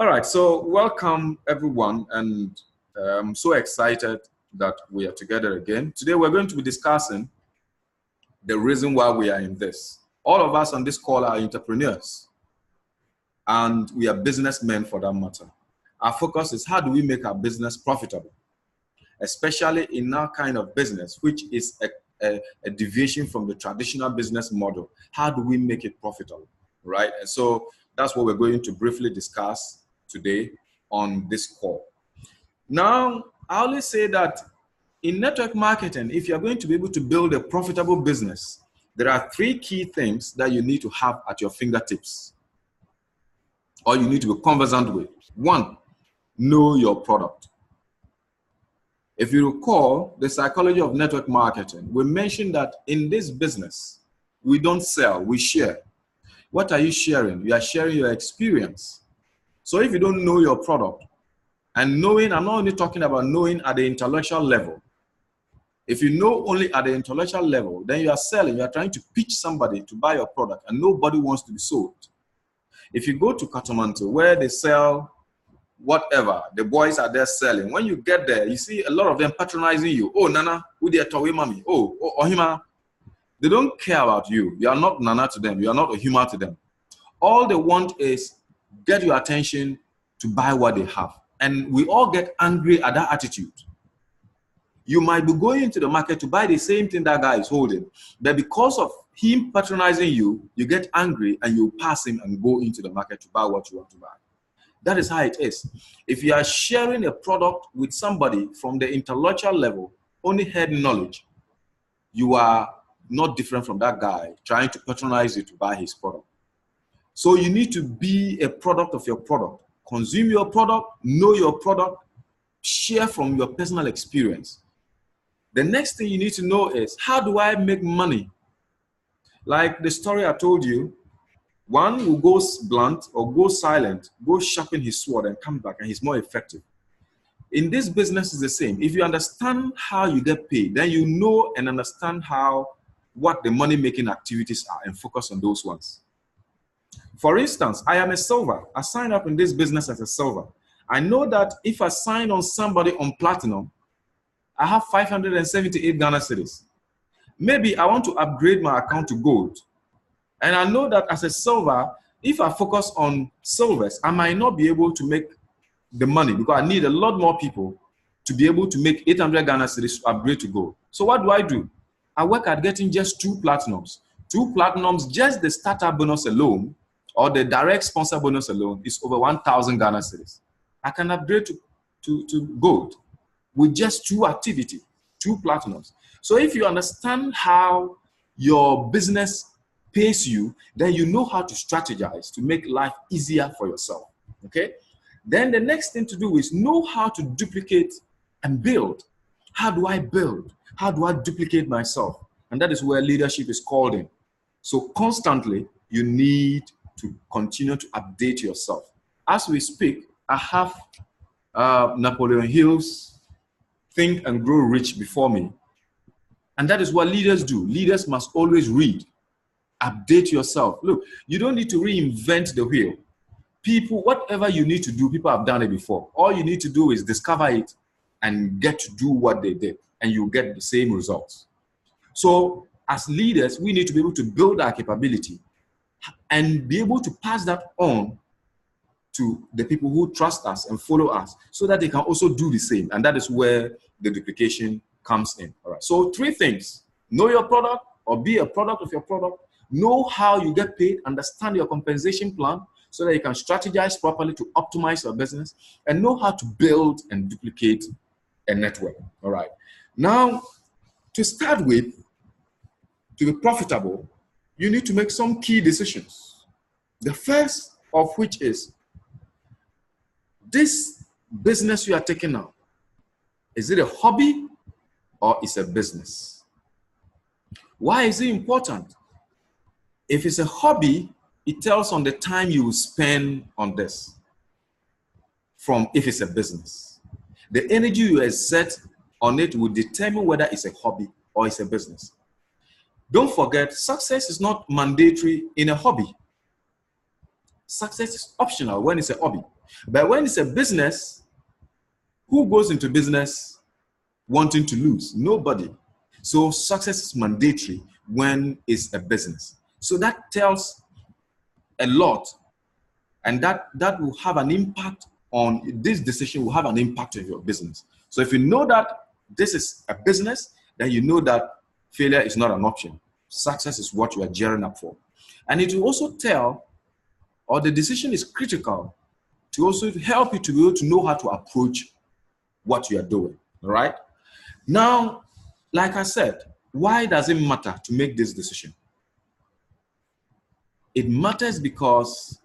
All right, so welcome everyone, and I'm so excited that we are together again. Today we're going to be discussing the reason why we are in this. All of us on this call are entrepreneurs, and we are businessmen for that matter. Our focus is how do we make our business profitable, especially in our kind of business, which is a deviation from the traditional business model. How do we make it profitable, right? And so that's what we're going to briefly discuss today on this call. Now, I always say that in network marketing, if you're going to be able to build a profitable business, there are three key things that you need to have at your fingertips, or you need to be conversant with. One, know your product. If you recall the psychology of network marketing, we mentioned that in this business, we don't sell, we share. What are you sharing? You are sharing your experience. So if you don't know your product, and knowing, I'm not only talking about knowing at the intellectual level. If you know only at the intellectual level, then you are selling, you are trying to pitch somebody to buy your product, and nobody wants to be sold. If you go to Katamanto, where they sell whatever, the boys are there selling. When you get there, you see a lot of them patronizing you. Oh, Nana, who they towe mami? Oh, Ohima. They don't care about you. You are not Nana to them. You are not Ohima to them. All they want is get your attention to buy what they have. And we all get angry at that attitude. You might be going into the market to buy the same thing that guy is holding, but because of him patronizing you, you get angry and you pass him and go into the market to buy what you want to buy. That is how it is. If you are sharing a product with somebody from the intellectual level, only head knowledge, you are not different from that guy trying to patronize you to buy his product. So you need to be a product of your product. Consume your product, know your product, share from your personal experience. The next thing you need to know is, how do I make money? Like the story I told you, one who goes blunt or goes silent, goes sharpen his sword and come back, and he's more effective. In this business is the same. If you understand how you get paid, then you know and understand what the money-making activities are and focus on those ones. For instance, I am a silver. I signed up in this business as a silver. I know that if I sign on somebody on platinum, I have 578 Ghana cedis. Maybe I want to upgrade my account to gold. And I know that as a silver, if I focus on silvers, I might not be able to make the money because I need a lot more people to be able to make 800 Ghana cedis to upgrade to gold. So what do? I work at getting just 2 platinums. 2 platinums, just the startup bonus alone, or the direct sponsor bonus alone, is over 1,000 Ghana cedis. I can upgrade to gold with just 2 activities, 2 platinums. So if you understand how your business pays you, then you know how to strategize to make life easier for yourself, okay? Then the next thing to do is know how to duplicate and build. How do I build? How do I duplicate myself? And that is where leadership is called in. So constantly, you need to continue to update yourself. As we speak, I have Napoleon Hill's Think and Grow Rich before me. And that is what leaders do. Leaders must always read. Update yourself. Look, you don't need to reinvent the wheel. People, whatever you need to do, people have done it before. All you need to do is discover it and get to do what they did, and you get the same results. So as leaders, we need to be able to build our capability and be able to pass that on to the people who trust us and follow us so that they can also do the same. And that is where the duplication comes in. All right. So 3 things: know your product or be a product of your product, know how you get paid, understand your compensation plan so that you can strategize properly to optimize your business, and know how to build and duplicate a network. All right. Now, to start with, to be profitable, you need to make some key decisions. The first of which is, this business you are taking now, is it a hobby or is it a business? Why is it important? If it's a hobby, it tells on the time you will spend on this. From if it's a business, the energy you exert on it will determine whether it's a hobby or it's a business. Don't forget, success is not mandatory in a hobby. Success is optional when it's a hobby. But when it's a business, who goes into business wanting to lose? Nobody. So success is mandatory when it's a business. So that tells a lot, and that will have an impact on this decision, will have an impact on your business. So if you know that this is a business, then you know that failure is not an option. Success is what you are gearing up for. And it will also tell, or the decision is critical to also help you to be able to know how to approach what you are doing. All right. Now, like I said, why does it matter to make this decision? It matters because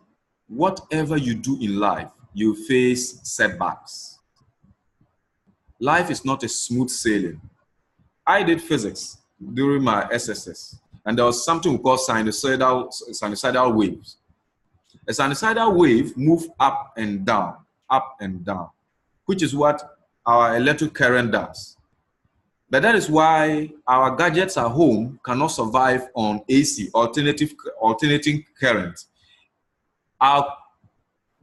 whatever you do in life, you face setbacks. Life is not a smooth sailing. I did physics during my SSS, and there was something we call sinusoidal waves. A sinusoidal wave moves up and down, which is what our electric current does. But that is why our gadgets at home cannot survive on AC, alternating current. Our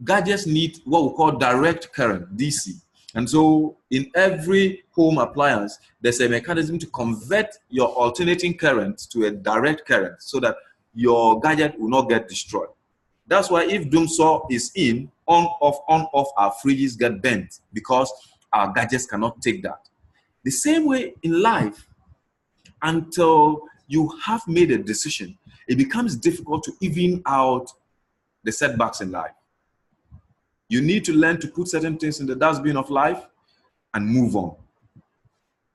gadgets need what we call direct current, DC. And so in every home appliance, there's a mechanism to convert your alternating current to a direct current so that your gadget will not get destroyed. That's why if doom saw is on, off, our fridges get bent because our gadgets cannot take that. The same way in life, until you have made a decision, it becomes difficult to even out the setbacks in life. You need to learn to put certain things in the dustbin of life and move on.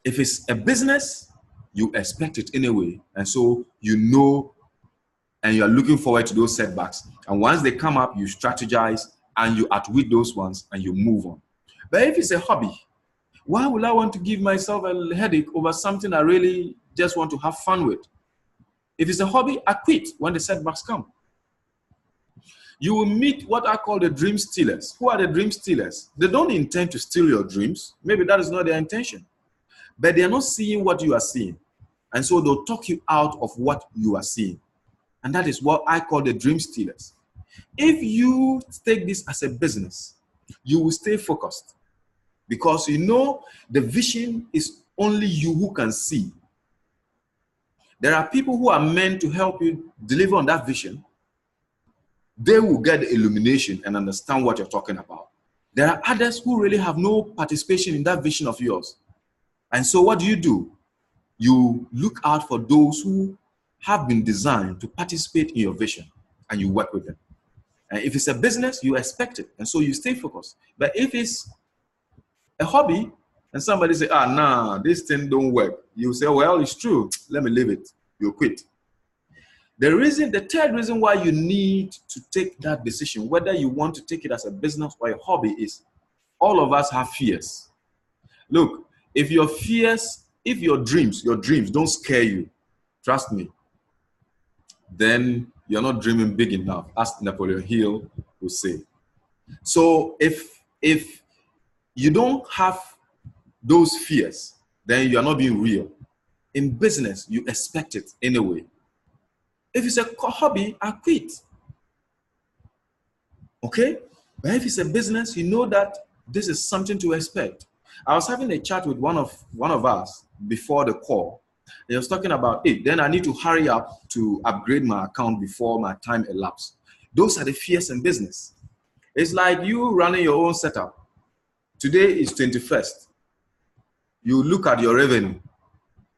If it's a business, you expect it anyway. And so you know, and you are looking forward to those setbacks. And once they come up, you strategize and you outwit those ones and you move on. But if it's a hobby, why would I want to give myself a headache over something I really just want to have fun with? If it's a hobby, I quit when the setbacks come. You will meet what I call the dream stealers. Who are the dream stealers? They don't intend to steal your dreams. Maybe that is not their intention. But they are not seeing what you are seeing. And so they'll talk you out of what you are seeing. And that is what I call the dream stealers. If you take this as a business, you will stay focused because you know the vision is only you who can see. There are people who are meant to help you deliver on that vision. They will get the illumination and understand what you're talking about. There are others who really have no participation in that vision of yours. And so what do? You look out for those who have been designed to participate in your vision and you work with them. And if it's a business, you expect it. And so you stay focused. But if it's a hobby and somebody say, nah, this thing don't work. You say, well, it's true. Let me leave it. You quit. The third reason why you need to take that decision, whether you want to take it as a business or a hobby, is all of us have fears. Look, if your dreams don't scare you, trust me, then you're not dreaming big enough, as Napoleon Hill would say. So if you don't have those fears, then you are not being real. In business, you expect it anyway. If it's a hobby, I quit. Okay? But if it's a business, you know that this is something to expect. I was having a chat with one of us before the call. He was talking about, hey, then I need to hurry up to upgrade my account before my time elapses. Those are the fears in business. It's like you running your own setup. Today is 21st. You look at your revenue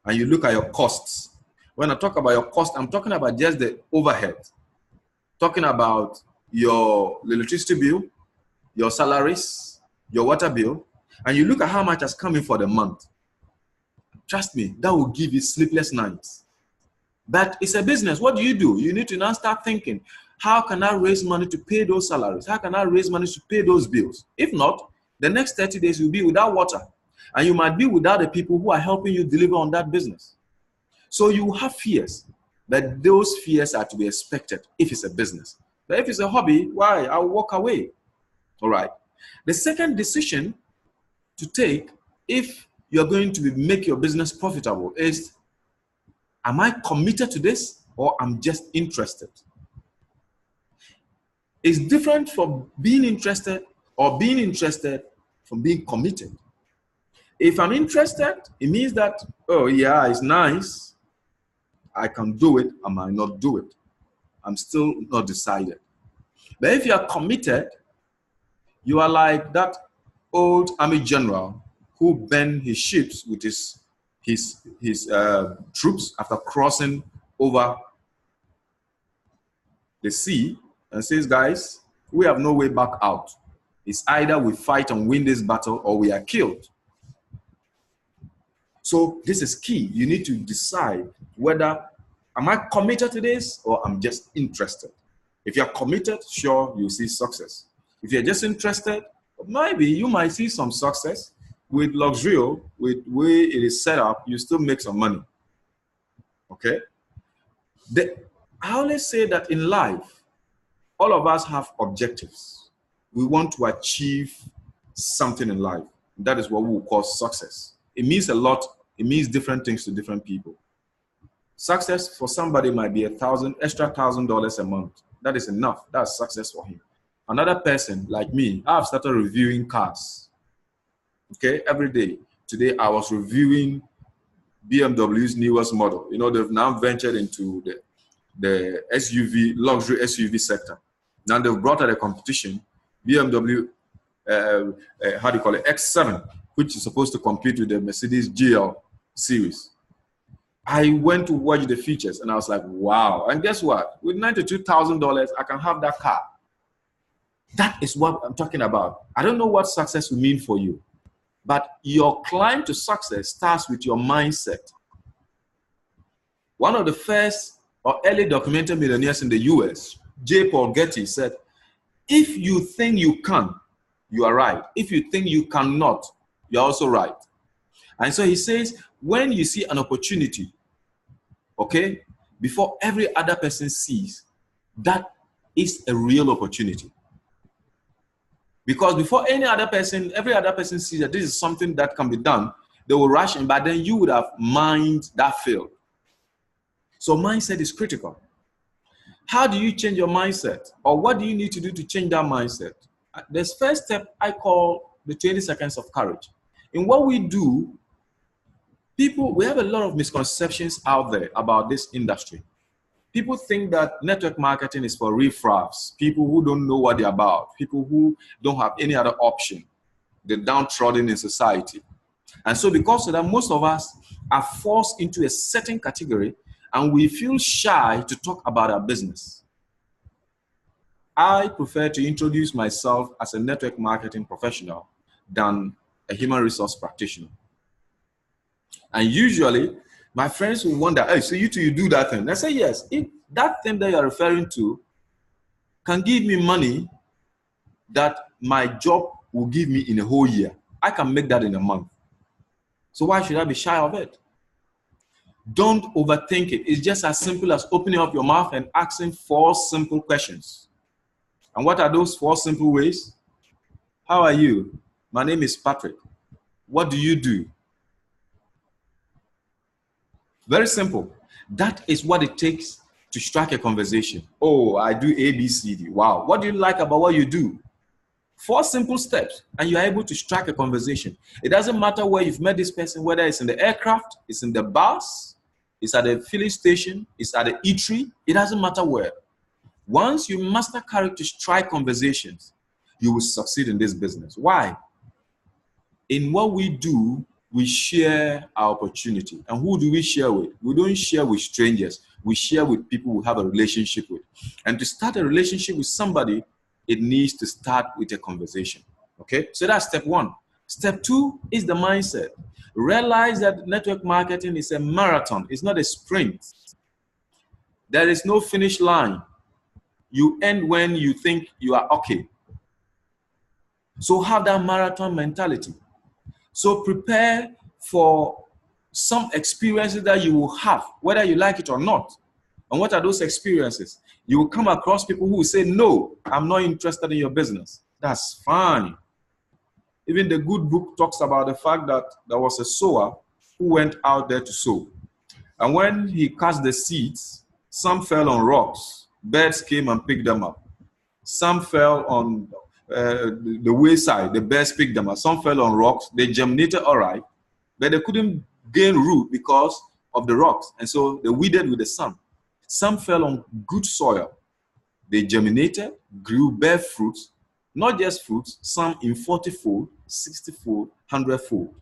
and you look at your costs. When I talk about your cost, I'm talking about just the overhead. Talking about your electricity bill, your salaries, your water bill, and you look at how much has come in for the month. Trust me, that will give you sleepless nights. But it's a business. What do? You need to now start thinking, how can I raise money to pay those salaries? How can I raise money to pay those bills? If not, the next 30 days you'll be without water. And you might be without the people who are helping you deliver on that business. So you have fears, but those fears are to be expected if it's a business. But if it's a hobby, why? I'll walk away. All right. The second decision to take if you're going to make your business profitable is, am I committed to this or I'm just interested? It's different from being interested or being interested from being committed. If I'm interested, it means that, oh yeah, it's nice. I can do it, I might not do it. I'm still not decided. But if you are committed, you are like that old army general who burned his ships with his troops after crossing over the sea and says, guys, we have no way back out. It's either we fight and win this battle or we are killed. So this is key. You need to decide whether am I committed to this or I'm just interested. If you're committed, sure, you'll see success. If you're just interested, maybe you might see some success. With LuxReal, with the way it is set up, you still make some money. Okay? I always say that in life, all of us have objectives. We want to achieve something in life. That is what we will call success. It means a lot. It means different things to different people. Success for somebody might be extra $1,000 a month. That is enough. That's success for him. Another person like me, I've started reviewing cars. Okay, every day. Today I was reviewing BMW's newest model. You know, they've now ventured into the SUV, luxury SUV sector. Now they've brought out a competition, BMW, how do you call it, X7, which is supposed to compete with the Mercedes GL series. I went to watch the features and I was like, wow. And guess what? With $92,000, I can have that car. That is what I'm talking about. I don't know what success will mean for you, but your climb to success starts with your mindset. One of the first or early documented millionaires in the US, J. Paul Getty, said, if you think you can, you are right. If you think you cannot, you're also right. And so he says, when you see an opportunity, okay, before every other person sees, that is a real opportunity. Because before every other person sees that this is something that can be done, they will rush in, but then you would have mined that field. So mindset is critical. How do you change your mindset? Or what do you need to do to change that mindset? This first step I call the 20 seconds of courage. In what we do, we have a lot of misconceptions out there about this industry. People think that network marketing is for riffraffs, people who don't know what they're about, people who don't have any other option, the downtrodden in society. And so because of that, most of us are forced into a certain category and we feel shy to talk about our business. I prefer to introduce myself as a network marketing professional than a human resource practitioner. And usually, my friends will wonder, hey, so you do that thing? I say, yes. If that thing that you're referring to can give me money that my job will give me in a whole year, I can make that in a month. So why should I be shy of it? Don't overthink it. It's just as simple as opening up your mouth and asking 4 simple questions. And what are those 4 simple ways? How are you? My name is Patrick. What do you do? Very simple. That is what it takes to strike a conversation. Oh, I do A, B, C, D. Wow. What do you like about what you do? 4 simple steps, and you're able to strike a conversation. It doesn't matter where you've met this person, whether it's in the aircraft, it's in the bus, it's at the filling station, it's at the eatery. It doesn't matter where. Once you master courage to strike conversations, you will succeed in this business. Why? In what we do, we share our opportunity. And who do we share with? We don't share with strangers. We share with people we have a relationship with. And to start a relationship with somebody, it needs to start with a conversation. Okay? So that's step 1. Step 2 is the mindset. Realize that network marketing is a marathon. It's not a sprint. There is no finish line. You end when you think you are okay. So have that marathon mentality. So prepare for some experiences that you will have, whether you like it or not. And what are those experiences? You will come across people who will say, no, I'm not interested in your business. That's fine. Even the good book talks about the fact that there was a sower who went out there to sow. And when he cast the seeds, some fell on rocks. Birds came and picked them up. Some fell on the wayside, the birds picked them up. Some fell on rocks. They germinated all right, but they couldn't gain root because of the rocks. And so they withered with the sun. Some fell on good soil. They germinated, grew, bear fruits, not just fruits, some in 40-fold, 60-fold, 100-fold.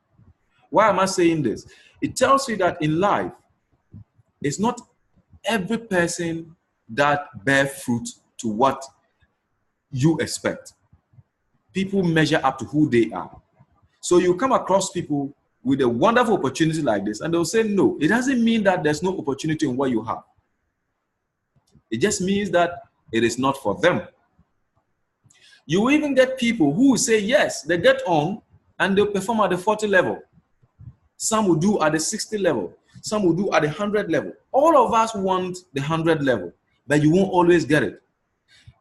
Why am I saying this? It tells you that in life, it's not every person that bear fruit to what you expect. People measure up to who they are. So you come across people with a wonderful opportunity like this, and they'll say, no, it doesn't mean that there's no opportunity in what you have. It just means that it is not for them. You even get people who will say, yes, they get on and they'll perform at the 40 level. Some will do at the 60 level. Some will do at the 100 level. All of us want the 100 level, but you won't always get it.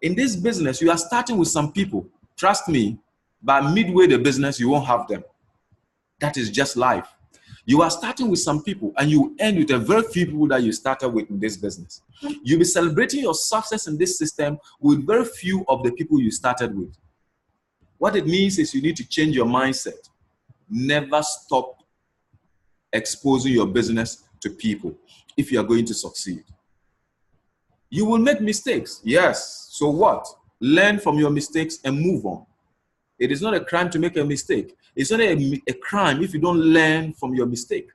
In this business, you are starting with some people. Trust me, by midway the business, you won't have them. That is just life. You are starting with some people and you end with a very few people that you started with in this business. You'll be celebrating your success in this system with very few of the people you started with. What it means is you need to change your mindset. Never stop exposing your business to people if you are going to succeed. You will make mistakes. Yes. So what? Learn from your mistakes and move on. It is not a crime to make a mistake. It's not a crime if you don't learn from your mistake.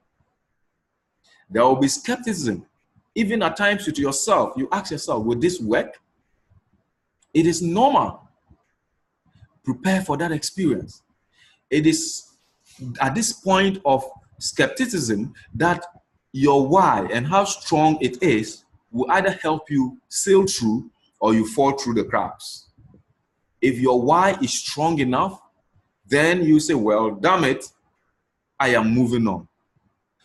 There will be skepticism. Even at times with yourself, you ask yourself, will this work? It is normal. Prepare for that experience. It is at this point of skepticism that your why and how strong it is will either help you sail through or you fall through the cracks. If your why is strong enough, then you say, well, damn it, I am moving on.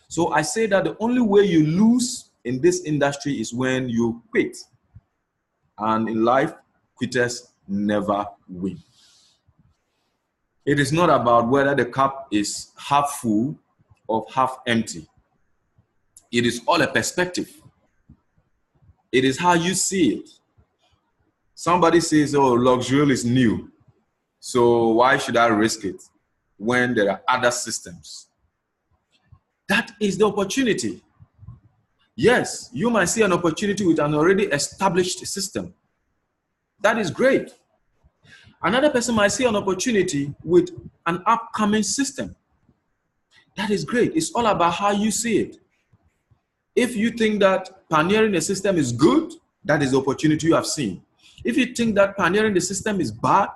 So I say that the only way you lose in this industry is when you quit. And in life, quitters never win. It is not about whether the cup is half full or half empty. It is all a perspective. It is how you see it. Somebody says, oh, LuxReal is new, so why should I risk it when there are other systems? That is the opportunity. Yes, you might see an opportunity with an already established system. That is great. Another person might see an opportunity with an upcoming system. That is great. It's all about how you see it. If you think that pioneering a system is good, that is the opportunity you have seen. If you think that pioneering the system is bad,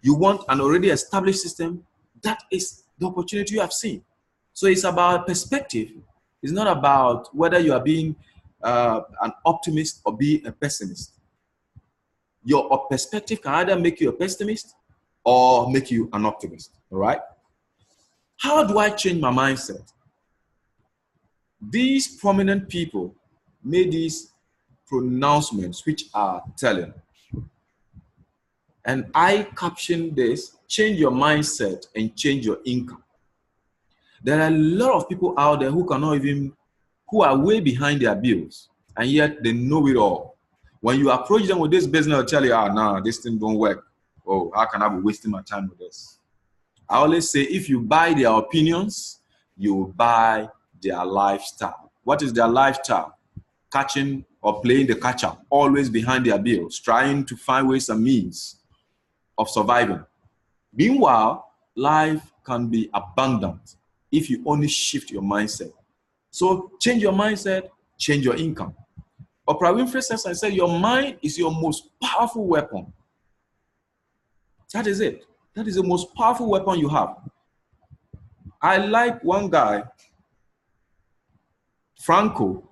you want an already established system, that is the opportunity you have seen. So it's about perspective. It's not about whether you are being an optimist or being a pessimist. Your perspective can either make you a pessimist or make you an optimist, all right? How do I change my mindset? These prominent people made these pronouncements which are telling. And I caption this, change your mindset and change your income. There are a lot of people out there who who are way behind their bills, and yet they know it all. When you approach them with this business, they'll tell you, nah, this thing don't work. Oh, how can I be wasting my time with this? I always say, if you buy their opinions, you will buy their lifestyle. What is their lifestyle? Catching or playing the catcher, always behind their bills, trying to find ways and means of surviving. Meanwhile, life can be abundant if you only shift your mindset. So change your mindset, change your income. Oprah Winfrey says, I said, your mind is your most powerful weapon. That is it. That is the most powerful weapon you have. I like one guy, Franco.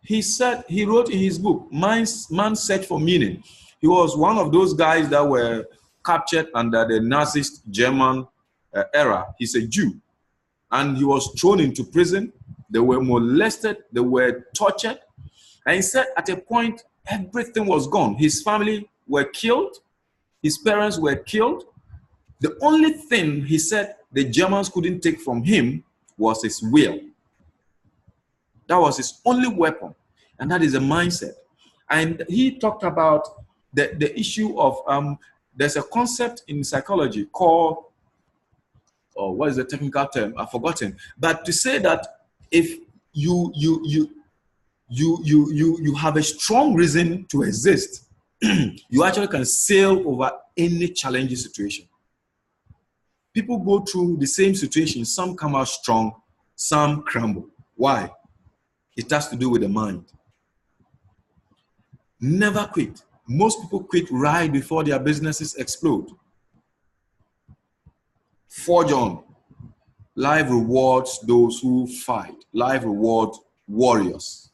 He wrote in his book, Man's Search for Meaning. He was one of those guys that were captured under the Nazist German era. He's a Jew. And he was thrown into prison. They were molested. They were tortured. And he said at a point, everything was gone. His family were killed. His parents were killed. The only thing, he said, the Germans couldn't take from him was his will. That was his only weapon. And that is a mindset. And he talked about the issue of there's a concept in psychology called, or what is the technical term? I've forgotten. But to say that if you have a strong reason to exist, you actually can sail over any challenging situation. People go through the same situation. Some come out strong, some crumble. Why? It has to do with the mind. Never quit. Most people quit right before their businesses explode. Forge on. Life rewards those who fight. Life rewards warriors.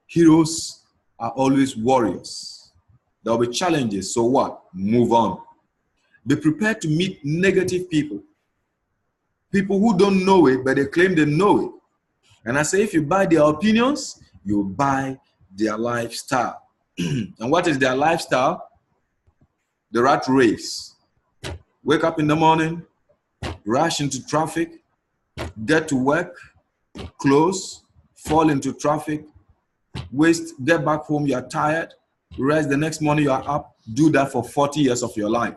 Heroes are always warriors. There will be challenges, so what? Move on. Be prepared to meet negative people. People who don't know it, but they claim they know it. And I say, if you buy their opinions, you buy their lifestyle. And what is their lifestyle? The rat race. Wake up in the morning, rush into traffic, get to work, close, fall into traffic, get back home, you're tired, rest, the next morning you're up, do that for 40 years of your life.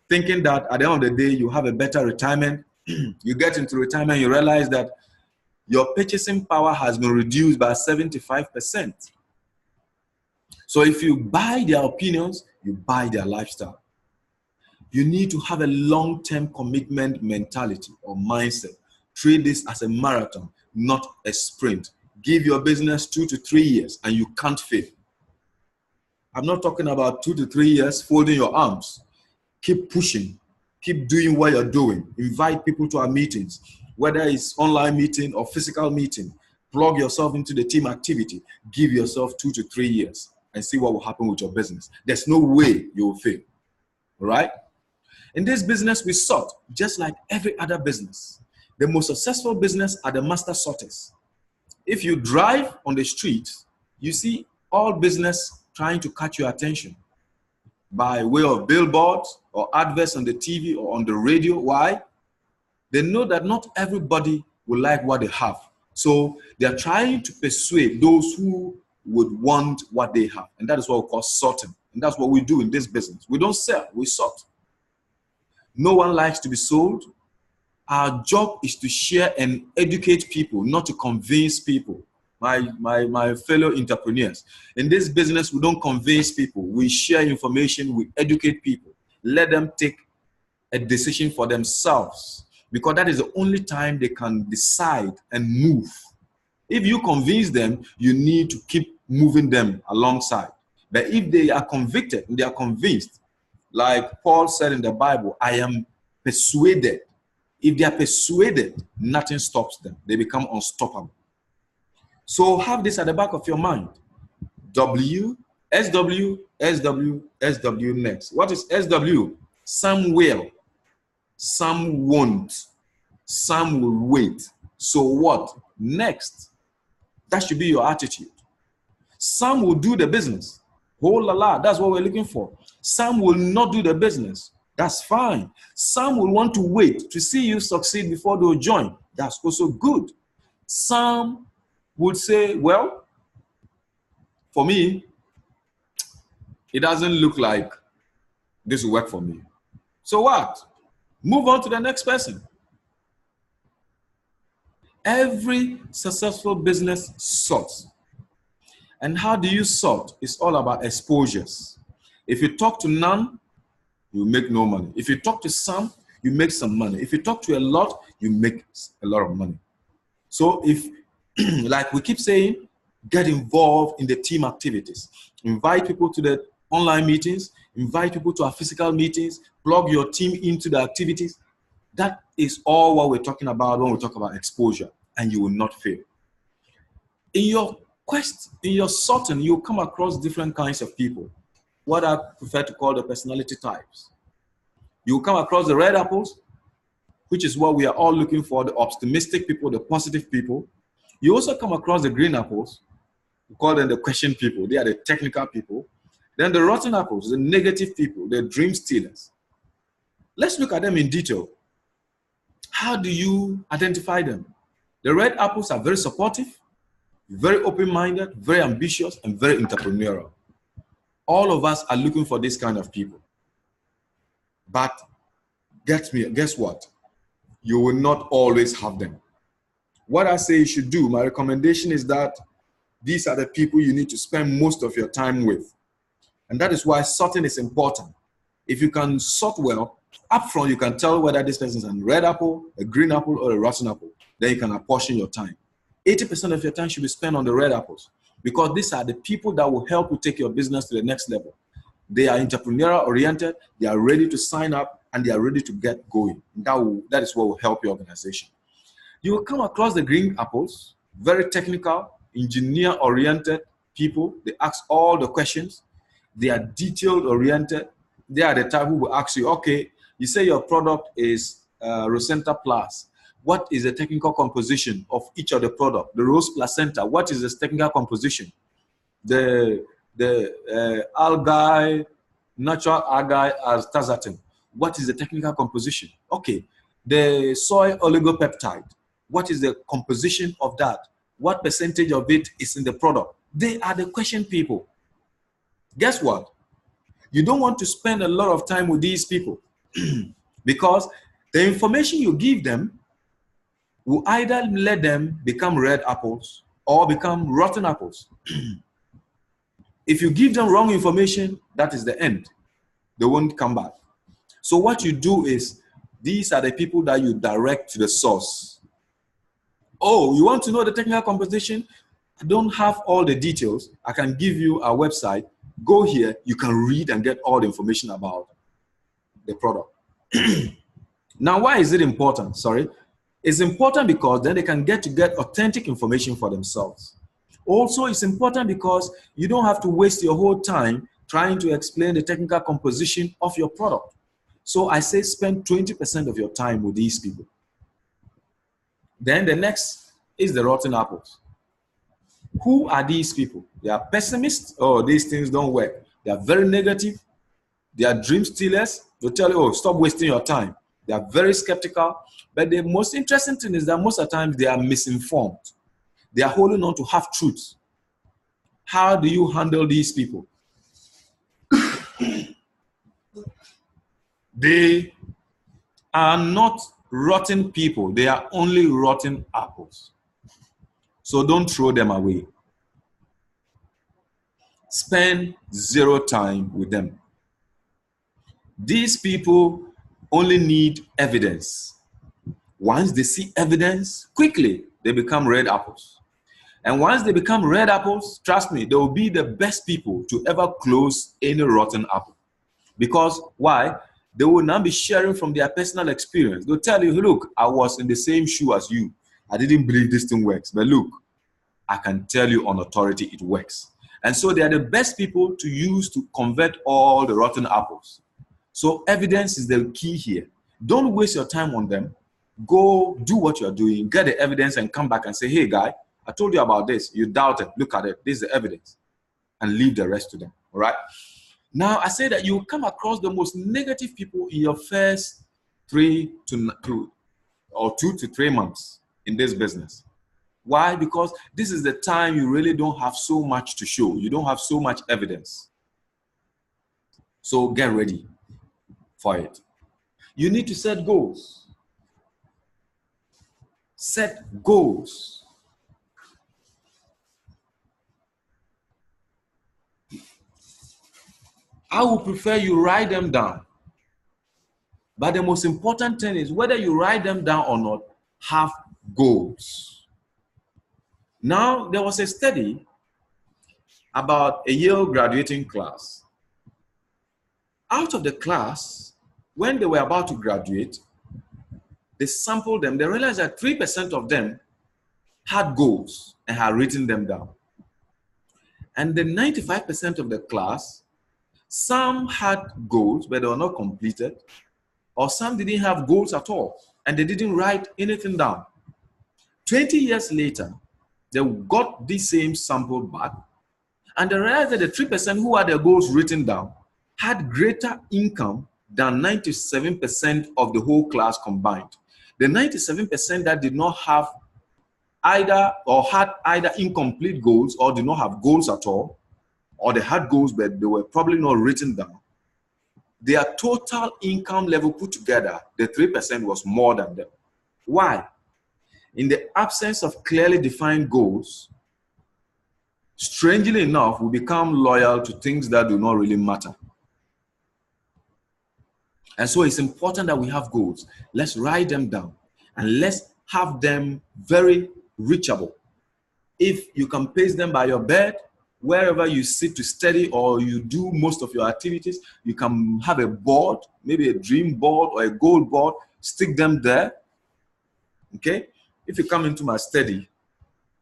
Thinking that at the end of the day, you have a better retirement. You get into retirement, you realize that your purchasing power has been reduced by 75%. So if you buy their opinions, you buy their lifestyle. You need to have a long-term commitment mentality or mindset. Treat this as a marathon, not a sprint. Give your business 2 to 3 years and you can't fail. I'm not talking about 2 to 3 years folding your arms. Keep pushing. Keep doing what you're doing. Invite people to our meetings, whether it's online meeting or physical meeting. Plug yourself into the team activity. Give yourself 2 to 3 years and see what will happen with your business. There's no way you will fail. All right? In this business, we sort just like every other business. The most successful business are the master sorters. If you drive on the street, you see all business trying to catch your attention by way of billboards or adverts on the TV or on the radio. Why? They know that not everybody will like what they have. So they're trying to persuade those who would want what they have. And that is what we call sorting. And that's what we do in this business. We don't sell, we sort. No one likes to be sold. Our job is to share and educate people, not to convince people. My fellow entrepreneurs. In this business, we don't convince people. We share information, we educate people. Let them take a decision for themselves, because that is the only time they can decide and move. If you convince them, you need to keep moving them alongside. But if they are convicted and they are convinced, like Paul said in the Bible, I am persuaded. If they are persuaded, nothing stops them. They become unstoppable. So have this at the back of your mind. W, SW, SW, SW next. What is SW? Some will, some won't, some will wait. So what? Next. That should be your attitude. Some will do the business. Oh la la, that's what we're looking for. Some will not do the business. That's fine. Some will want to wait to see you succeed before they'll join. That's also good. Some would say, well, for me, it doesn't look like this will work for me. So what? Move on to the next person. Every successful business sorts. And how do you sort? It's all about exposures. If you talk to none, you make no money. If you talk to some, you make some money. If you talk to a lot, you make a lot of money. So if, like we keep saying, get involved in the team activities. Invite people to the online meetings. Invite people to our physical meetings. Plug your team into the activities. That is all what we're talking about when we talk about exposure, and you will not fail. In your quest, in your sorting, you'll come across different kinds of people. What I prefer to call the personality types. You'll come across the red apples, which is what we are all looking for, the optimistic people, the positive people. You also come across the green apples. We call them the question people. They are the technical people. Then the rotten apples, the negative people, the dream stealers. Let's look at them in detail. How do you identify them? The red apples are very supportive, very open-minded, very ambitious, and very entrepreneurial. All of us are looking for this kind of people. But guess what? You will not always have them. What I say you should do, my recommendation is that these are the people you need to spend most of your time with. And that is why sorting is important. If you can sort well, up front you can tell whether this person is a red apple, a green apple, or a rotten apple. Then you can apportion your time. 80% of your time should be spent on the red apples, because these are the people that will help you take your business to the next level. They are entrepreneurial oriented, they are ready to sign up, and they are ready to get going. That is what will help your organization. You will come across the green apples, very technical, engineer oriented people. They ask all the questions. They are detailed oriented. They are the type who will ask you, okay, you say your product is Rosenta Plus. What is the technical composition of each of the product? The rose placenta, what is the technical composition? The algae, natural algae astaxanthin, what is the technical composition? Okay, the soy oligopeptide, what is the composition of that? What percentage of it is in the product? They are the question people. Guess what? You don't want to spend a lot of time with these people because the information you give them will either let them become red apples or become rotten apples. If you give them wrong information, that is the end. They won't come back. So what you do is, these are the people that you direct to the source. Oh, you want to know the technical composition? I don't have all the details. I can give you a website. Go here, you can read and get all the information about the product. Now, why is it important? Sorry. It's important because then they can get authentic information for themselves. Also, it's important because you don't have to waste your whole time trying to explain the technical composition of your product. So I say spend 20% of your time with these people. Then the next is the rotten apples. Who are these people? They are pessimists. Oh, these things don't work. They are very negative. They are dream stealers. They'll tell you, oh, stop wasting your time. They are very skeptical. But the most interesting thing is that most of the time they are misinformed. They are holding on to half truths. How do you handle these people? They are not rotten people. They are only rotten apples. So don't throw them away. Spend zero time with them. These people only need evidence. Once they see evidence, quickly they become red apples. And once they become red apples, trust me, they will be the best people to ever close any rotten apple. Because why? They will now be sharing from their personal experience. They'll tell you, look, I was in the same shoe as you. I didn't believe this thing works. But look, I can tell you on authority it works. And so they are the best people to use to convert all the rotten apples. So evidence is the key here. Don't waste your time on them. Go do what you're doing, get the evidence and come back and say, hey guy, I told you about this. You doubted. Look at it. This is the evidence. And leave the rest to them. All right? Now, I say that you will come across the most negative people in your first 2 to 3 months in this business. Why? Because this is the time you really don't have so much to show. You don't have so much evidence. So get ready for it. You need to set goals. Set goals. I would prefer you write them down. But the most important thing is whether you write them down or not, have goals. Now, there was a study about a Yale graduating class. Out of the class, when they were about to graduate, they sampled them. They realized that 3% of them had goals and had written them down. And the 95% of the class, some had goals, but they were not completed, or some didn't have goals at all, and they didn't write anything down. 20 years later, they got the same sample back, and they realized that the 3% who had their goals written down had greater income than 97% of the whole class combined. The 97% that did not have either or had either incomplete goals or did not have goals at all, or they had goals but they were probably not written down, their total income level put together, the 3% was more than them. Why? In the absence of clearly defined goals, strangely enough, we become loyal to things that do not really matter. And so it's important that we have goals. Let's write them down and let's have them very reachable. If you can paste them by your bed, wherever you sit to study or you do most of your activities, you can have a board, maybe a dream board or a goal board, stick them there. Okay? If you come into my study,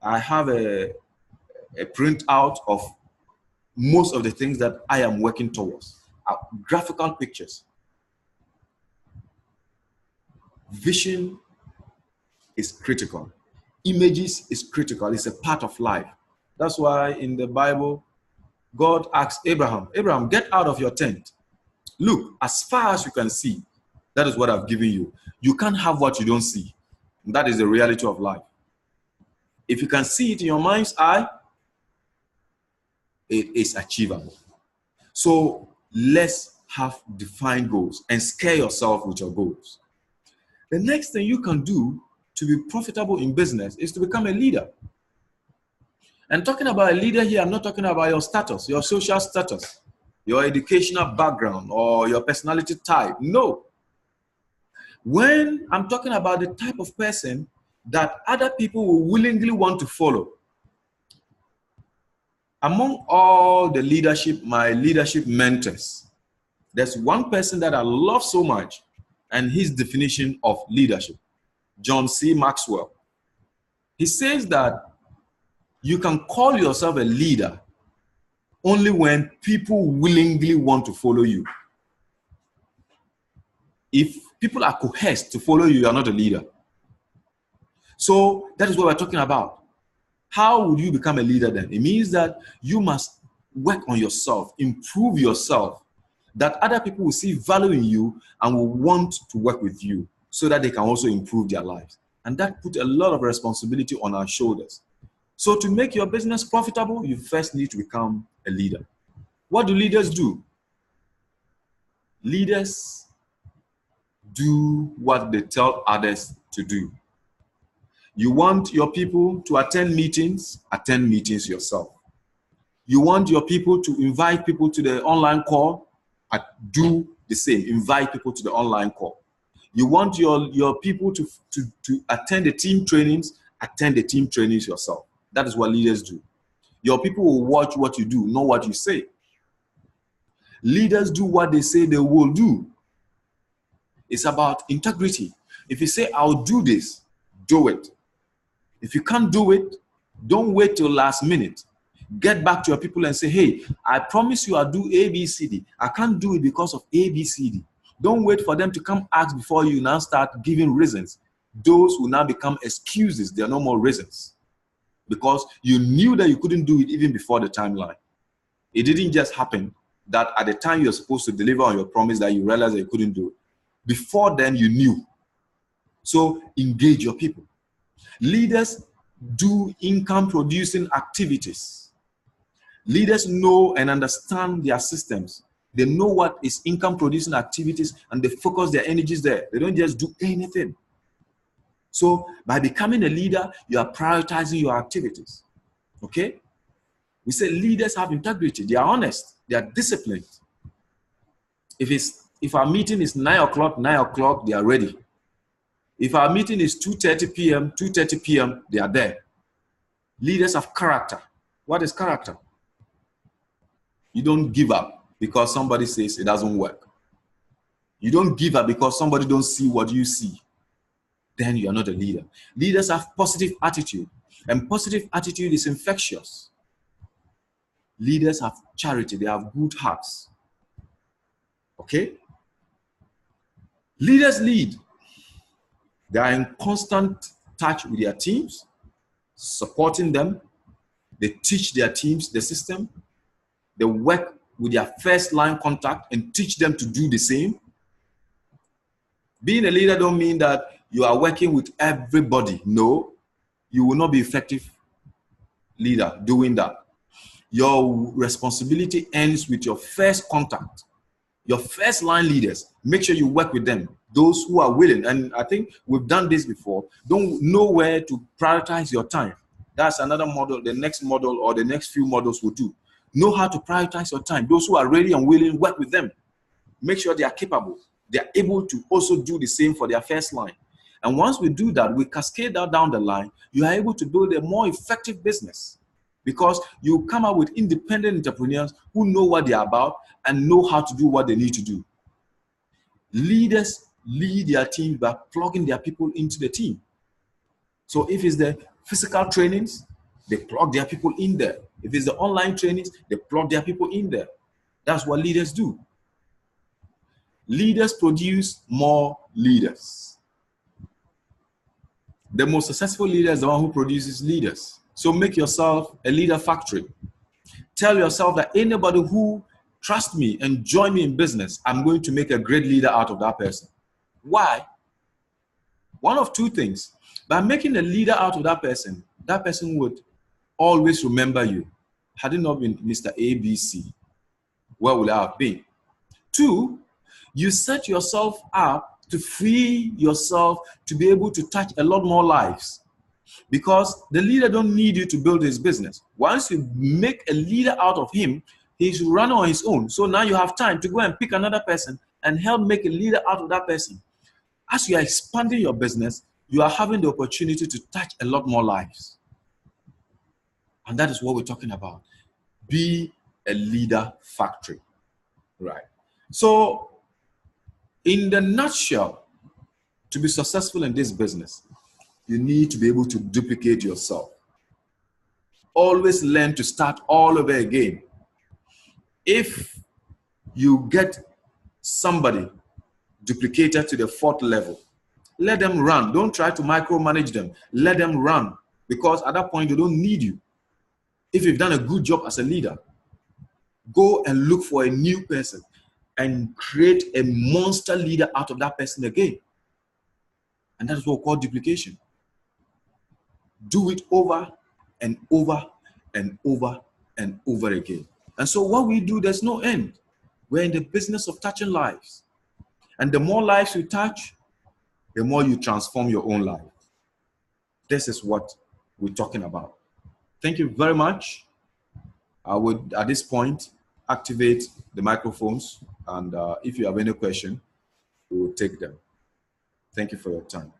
I have a printout of most of the things that I am working towards, graphical pictures. Vision is critical. Images is critical. It's a part of life. That's why in the Bible, God asked Abraham, Abraham, get out of your tent. Look, as far as you can see, that is what I've given you. You can't have what you don't see. And that is the reality of life. If you can see it in your mind's eye, it is achievable. So let's have defined goals and scare yourself with your goals. The next thing you can do to be profitable in business is to become a leader. And talking about a leader here, I'm not talking about your status, your social status, your educational background, or your personality type. No. When I'm talking about the type of person that other people will willingly want to follow. Among all the leadership, my leadership mentors, there's one person that I love so much, and his definition of leadership, John C. Maxwell. He says that you can call yourself a leader only when people willingly want to follow you. If people are coerced to follow you, you are not a leader. So that is what we're talking about. How would you become a leader then? It means that you must work on yourself, improve yourself, that other people will see value in you and will want to work with you so that they can also improve their lives. And that puts a lot of responsibility on our shoulders. So to make your business profitable, you first need to become a leader. What do leaders do? Leaders do what they tell others to do. You want your people to attend meetings yourself. You want your people to invite people to the online call, do the same, invite people to the online call. You want your people to attend the team trainings, attend the team trainings yourself. That is what leaders do. Your people will watch what you do, not what you say. Leaders do what they say they will do. It's about integrity. If you say, I'll do this, do it. If you can't do it, don't wait till last minute. Get back to your people and say, hey, I promise you I'll do A, B, C, D. I can't do it because of A, B, C, D. Don't wait for them to come ask before you now start giving reasons. Those will now become excuses. There are no more reasons. Because you knew that you couldn't do it even before the timeline. It didn't just happen that at the time you're supposed to deliver on your promise that you realized that you couldn't do it. Before then, you knew. So engage your people. Leaders do income-producing activities. Leaders know and understand their systems. They know what is income-producing activities and they focus their energies there. They don't just do anything. So by becoming a leader, you are prioritizing your activities. Okay? We say leaders have integrity. They are honest. They are disciplined. If our meeting is 9 o'clock, they are ready. If our meeting is 2:30 p.m., they are there. Leaders have character. What is character? You don't give up because somebody says it doesn't work. You don't give up because somebody don't see what you see. Then you are not a leader. Leaders have positive attitude, and positive attitude is infectious. Leaders have charity. They have good hearts. Okay? Leaders lead. They are in constant touch with their teams, supporting them. They teach their teams the system. They work with their first line contact and teach them to do the same. Being a leader don't mean that you are working with everybody. No, you will not be effective leader doing that. Your responsibility ends with your first contact. Your first line leaders, make sure you work with them, those who are willing. And I think we've done this before. Don't know where to prioritize your time. That's another model, the next model or the next few models will do. Know how to prioritize your time. Those who are ready and willing, work with them. Make sure they are capable. They are able to also do the same for their first line. And once we do that, we cascade that down the line, you are able to build a more effective business because you come up with independent entrepreneurs who know what they are about and know how to do what they need to do. Leaders lead their team by plugging their people into the team. So if it's the physical trainings, they plug their people in there. If it's the online trainings, they plug their people in there. That's what leaders do. Leaders produce more leaders. The most successful leader is the one who produces leaders. So make yourself a leader factory. Tell yourself that anybody who trusts me and join me in business, I'm going to make a great leader out of that person. Why? One of two things. By making a leader out of that person would always remember you. Had it not been Mr. ABC, where would I have been? Two, you set yourself up to free yourself to be able to touch a lot more lives because the leader don't need you to build his business. Once you make a leader out of him, he's running on his own. So now you have time to go and pick another person and help make a leader out of that person. As you are expanding your business, you are having the opportunity to touch a lot more lives. And that is what we're talking about. Be a leader factory, right? So in the nutshell, to be successful in this business, you need to be able to duplicate yourself. Always learn to start all over again. If you get somebody duplicated to the 4th level, let them run. Don't try to micromanage them. Let them run because at that point, they don't need you. If you've done a good job as a leader, go and look for a new person and create a monster leader out of that person again. And that is what we call duplication. Do it over and over and over and over again. And so what we do, there's no end. We're in the business of touching lives. And the more lives you touch, the more you transform your own life. This is what we're talking about. Thank you very much. I would, at this point, activate the microphones. And if you have any question, we will take them. Thank you for your time.